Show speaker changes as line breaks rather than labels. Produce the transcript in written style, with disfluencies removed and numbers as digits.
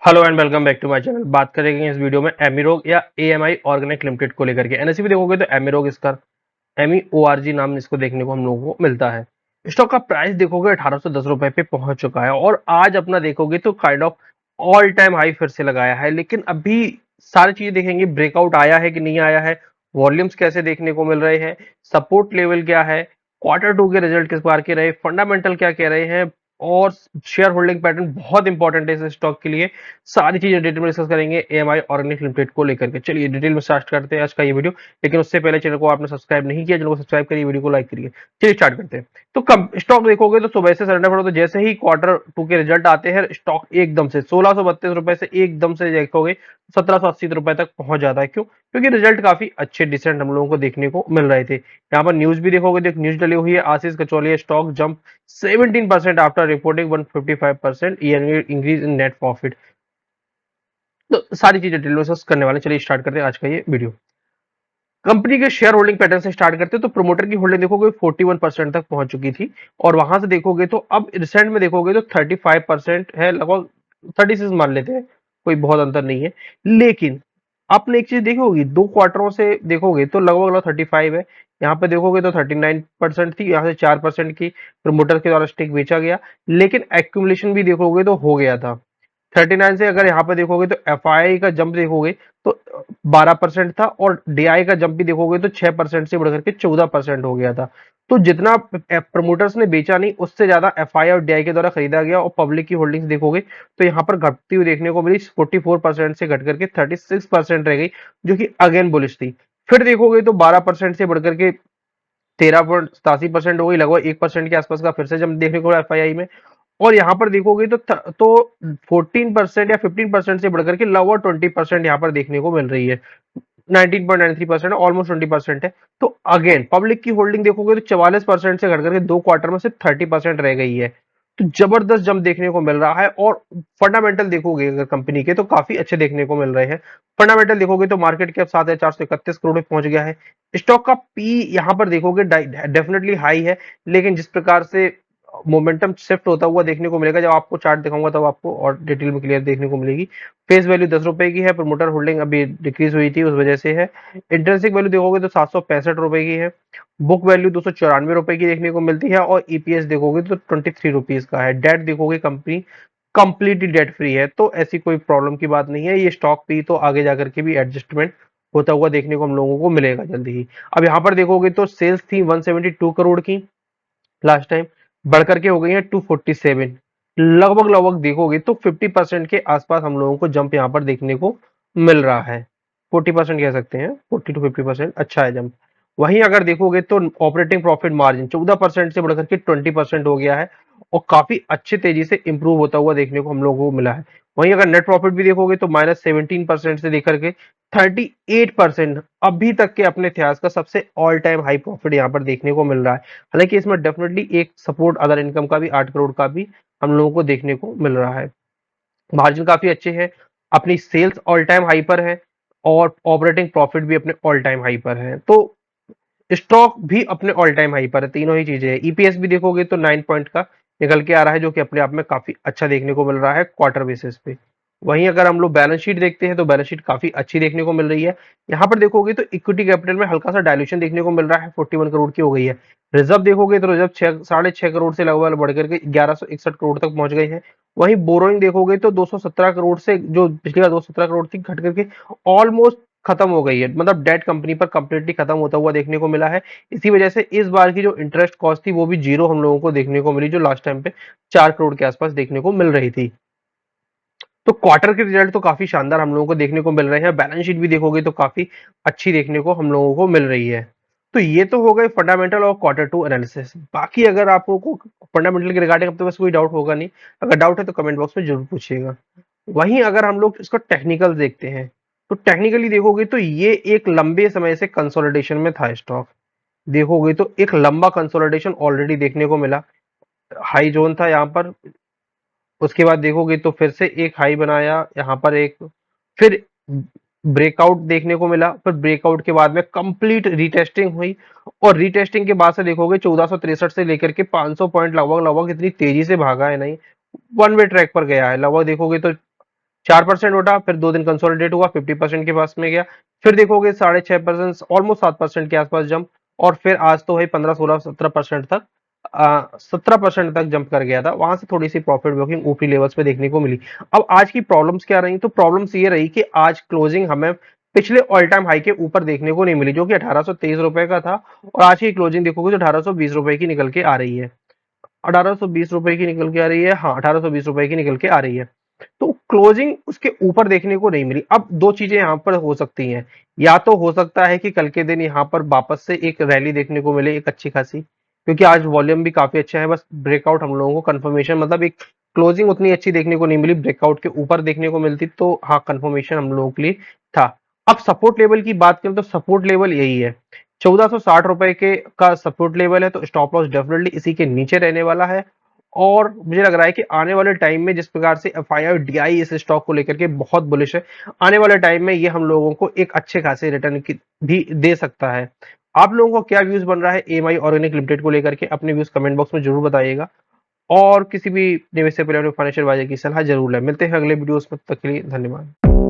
Hello and welcome back to my channel. बात करेंगे इस वीडियो में एमिरोग या एएमआई ऑर्गेनिक लिमिटेड को लेकर के। एनएससी भी देखोगे तो एमिरोग इसका एमईओआरजी नाम इसको देखने को हम लोगों को मिलता है। स्टॉक का प्राइस देखोगे 1810 रुपए पे पहुंच चुका है और आज अपना देखोगे तो kind of all time high फिर से लगाया है। लेकिन अभी सारी चीजें देखेंगे, ब्रेकआउट आया है कि नहीं आया है, वॉल्यूम्स कैसे देखने को मिल रहे हैं, सपोर्ट लेवल क्या है, क्वार्टर टू के रिजल्ट किस बार के रहे, फंडामेंटल क्या कह रहे हैं और शेयर होल्डिंग पैटर्न बहुत इंपॉर्टेंट है इस स्टॉक के लिए। सारी चीजें डिटेल में डिस्कस करेंगे एएमआई ऑर्गेनिक लिमिटेड को लेकर के। चलिए डिटेल में स्टार्ट करते हैं आज का ये वीडियो। लेकिन उससे पहले चैनल को आपने सब्सक्राइब नहीं किया, चैनल को सब्सक्राइब करिए, वीडियो को लाइक करिए। चलिए स्टार्ट करते हैं। तो कब स्टॉक देखोगे तो सुबह से सरेंडर पड़ो तो जैसे ही क्वार्टर टू के रिजल्ट आते हैं स्टॉक एकदम से 1632 रुपए से एकदम से देखोगे 1780 रुपए तक पहुंच जाता है। क्यों? क्योंकि रिजल्ट काफी अच्छे डिसेंट हम लोगों को देखने को मिल रहे थे। यहाँ पर न्यूज भी देखोगे तो एक न्यूज डली हुई है, Ashish Kacholia stock jump 17% after reporting 155% year increase in net profit. तो सारी चीजें डिटेल में डिस्कस करने वाले। चलिए स्टार्ट करते हैं आज का ये वीडियो। कंपनी के शेयर होल्डिंग पैटर्न से स्टार्ट करते हैं तो प्रोमोटर की होल्डिंग देखोगे 41% तक पहुंच चुकी थी और वहां से देखोगे तो अब रिसेंट में देखोगे तो 35% है, लगभग 36 मान लेते हैं, कोई बहुत अंतर नहीं है। लेकिन आपने एक चीज देखी होगी, दो क्वार्टरों से देखोगे तो लगभग लगभग 35 है। यहाँ पे देखोगे तो 39% थी, यहाँ से 4% की प्रमोटर के द्वारा स्टेक बेचा गया। लेकिन एक्यूमुलेशन भी देखोगे तो हो गया था 39 से। अगर यहाँ पे देखोगे तो एफआई का जंप देखोगे तो 12% था और डीआई का जंप भी देखोगे तो 6% से बढ़कर के 14% हो गया था। तो जितना प्रमोटर्स ने बेचा नहीं उससे ज्यादा एफआई और डीआई के द्वारा खरीदा गया और पब्लिक की होल्डिंग्स देखोगे तो यहाँ पर घटती हुई देखने को मिली, 44% से घट करके 36% रह गई, जो कि अगेन बुलिश थी। फिर देखोगे तो 12% से बढ़कर के 13.87% हो गई, लगभग 1% के आसपास का फिर से जंप देखने को एफआईआई में। और यहाँ पर देखोगे तो 14% या 15% से बढ़कर के लगभग 20% यहाँ पर देखने को मिल रही है। 19.93% ऑलमोस्ट 20% है। तो अगेन पब्लिक की होल्डिंग देखोगे तो 44% से घट करके दो क्वार्टर में सिर्फ 30% रह गई है। तो जबरदस्त जंप देखने को मिल रहा है और फंडामेंटल देखोगे अगर कंपनी के तो काफी अच्छे देखने को मिल रहे हैं। फंडामेंटल देखोगे तो मार्केट कैप 7,431 करोड़ में पहुंच गया है। स्टॉक का पी यहाँ पर देखोगे डेफिनेटली हाई है, लेकिन जिस प्रकार से मोमेंटम शिफ्ट होता हुआ देखने को मिलेगा, जब आपको चार्ट दिखाऊंगा तब आपको और डिटेल में क्लियर देखने को मिलेगी। फेस वैल्यू 10 रुपए की है, प्रमोटर होल्डिंग अभी डिक्रीज हुई थी उस वजह से है। इंट्रेंसिक वैल्यू देखोगे तो 765 रुपए की है। बुक वैल्यू 294 रुपए की देखने को मिलती है और ईपीएस देखोगे तो 23 रुपीज का है। डेट देखोगे कंपनी कंप्लीटली डेट फ्री है, तो ऐसी कोई प्रॉब्लम की बात नहीं है। ये स्टॉक भी तो आगे जाकर के भी एडजस्टमेंट होता हुआ देखने को हम लोगों को मिलेगा जल्दी ही। अब यहाँ पर देखोगे तो सेल्स थी 172 करोड़ की लास्ट टाइम, बढ़कर के हो गई है 247। लगभग लगभग देखोगे तो 50% के आसपास हम लोगों को जंप यहाँ पर देखने को मिल रहा है। 40% कह सकते हैं, 40 to 50% अच्छा है जंप। वहीं अगर देखोगे तो ऑपरेटिंग प्रॉफिट मार्जिन 14% से बढ़कर के 20% हो गया है और काफी अच्छे तेजी से इंप्रूव होता हुआ देखने को हम लोगों को मिला है। वहीं अगर नेट प्रॉफिट भी देखोगे तो -17% से लेकर के 38% अभी तक के अपने इतिहास का सबसे ऑल टाइम हाई प्रॉफिट यहाँ पर देखने को मिल रहा है। हालांकि इसमें डेफिनेटली एक सपोर्ट अदर इनकम का भी 8 करोड़ का भी हम लोगों को देखने को मिल रहा है। मार्जिन काफी अच्छे हैं, अपनी सेल्स ऑल टाइम हाई पर है और ऑपरेटिंग प्रॉफिट भी अपने ऑल टाइम हाई पर है। तो स्टॉक भी अपने ऑल टाइम हाई पर है, तीनों ही चीजें है। ईपीएस भी देखोगे तो 9 पॉइंट का निकल के आ रहा है, जो कि अपने आप में काफी अच्छा देखने को मिल रहा है क्वार्टर बेसिस पे। वहीं अगर हम लोग बैलेंस शीट देखते हैं तो बैलेंस शीट काफी अच्छी देखने को मिल रही है। यहाँ पर देखोगे तो इक्विटी कैपिटल में हल्का सा डायल्यूशन देखने को मिल रहा है, 41 करोड़ की हो गई है। रिजर्व देखोगे तो रिजर्व 6.5 करोड़ से लगभग बढ़कर के 1161 करोड़ तक पहुंच गई है। वहीं बोरोइंग देखोगे तो 217 करोड़ से, जो पिछली बार 217 करोड़ थी, घट करके ऑलमोस्ट खत्म हो गई है। मतलब डेट कंपनी पर कंप्लीटली खत्म होता हुआ देखने को मिला है। इसी वजह से इस बार की जो इंटरेस्ट कॉस्ट थी वो भी जीरो हम लोगों को देखने को मिली, जो लास्ट टाइम पे 4 करोड़ के आसपास देखने को मिल रही थी। तो क्वार्टर के रिजल्ट तो काफी शानदार हम लोगों को देखने को मिल रहे हैं। बैलेंस शीट भी देखोगे तो काफी अच्छी देखने को हम लोगों को मिल रही है। तो ये तो हो गए फंडामेंटल और क्वार्टर टू एनालिसिस। बाकी अगर आपको फंडामेंटल के रिगार्डिंग अब तो वैसे कोई डाउट होगा नहीं, अगर डाउट है तो कमेंट बॉक्स में जरूर पूछिएगा। वहीं अगर हम लोग इसका टेक्निकल देखते हैं तो टेक्निकली देखोगे तो ये एक लंबे समय से कंसोलिडेशन में था स्टॉक। देखोगे तो एक लंबा कंसोलिडेशन ऑलरेडी देखने को मिला, हाई जोन था यहाँ पर। उसके बाद देखोगे तो फिर से एक हाई बनाया यहाँ पर, एक फिर ब्रेकआउट देखने को मिला, फिर ब्रेकआउट के बाद में कंप्लीट रीटेस्टिंग हुई और रीटेस्टिंग के बाद से देखोगे 1463 से लेकर के 500 पॉइंट लगभग लगभग इतनी तेजी से भागा है नहीं, वन वे ट्रैक पर गया है। लगभग देखोगे तो 4% उठा, फिर 2 दिन कंसोलिडेट हुआ, 50% के पास में गया, फिर देखोगे 6.5%, ऑलमोस्ट 7% के आसपास जंप, और फिर आज तो भाई 15, 16, 17% तक 17% तक जंप कर गया था। वहां से थोड़ी सी प्रॉफिट बुकिंग ऊपरी लेवल्स पे देखने को मिली। अब आज की प्रॉब्लम्स क्या रही? तो प्रॉब्लम्स ये रही कि आज क्लोजिंग हमें पिछले ऑल टाइम हाई के ऊपर देखने को नहीं मिली, जो कि 1823 रुपए का था, और आज की क्लोजिंग देखोगे तो 1820 रुपए की निकल के आ रही है। 1820 रुपए की निकल के आ रही है, हाँ 1820 रुपए की निकल के आ रही है। तो क्लोजिंग उसके ऊपर देखने को नहीं मिली। अब दो चीजें यहाँ पर हो सकती हैं, या तो हो सकता है कि कल के दिन यहाँ पर वापस से एक रैली देखने को मिले, एक अच्छी खासी, क्योंकि आज वॉल्यूम भी काफी अच्छा है। बस ब्रेकआउट हम लोगों को कंफर्मेशन, मतलब एक क्लोजिंग उतनी अच्छी देखने को नहीं मिली, ब्रेकआउट के ऊपर देखने को मिलती तो हाँ कंफर्मेशन हम लोगों के लिए था। अब सपोर्ट लेवल की बात करें तो सपोर्ट लेवल यही है, 1460 रुपए के का सपोर्ट लेवल है, तो स्टॉप लॉस डेफिनेटली इसी के नीचे रहने वाला है। और मुझे लग रहा है कि आने वाले टाइम में जिस प्रकार से एफआई और डीआई इस स्टॉक को लेकर के बहुत बुलिश है, आने वाले टाइम में ये हम लोगों को एक अच्छे खासे रिटर्न की भी दे सकता है। आप लोगों को क्या व्यूज बन रहा है एएमआई ऑर्गेनिक लिमिटेड को लेकर के? अपने व्यूज कमेंट बॉक्स में जरूर बताइएगा, और किसी भी निवेश से पहले अपने फाइनेंशियल एडवाइजर की सलाह जरूर लें। मिलते हैं अगले वीडियोस में, तब तक के लिए धन्यवाद।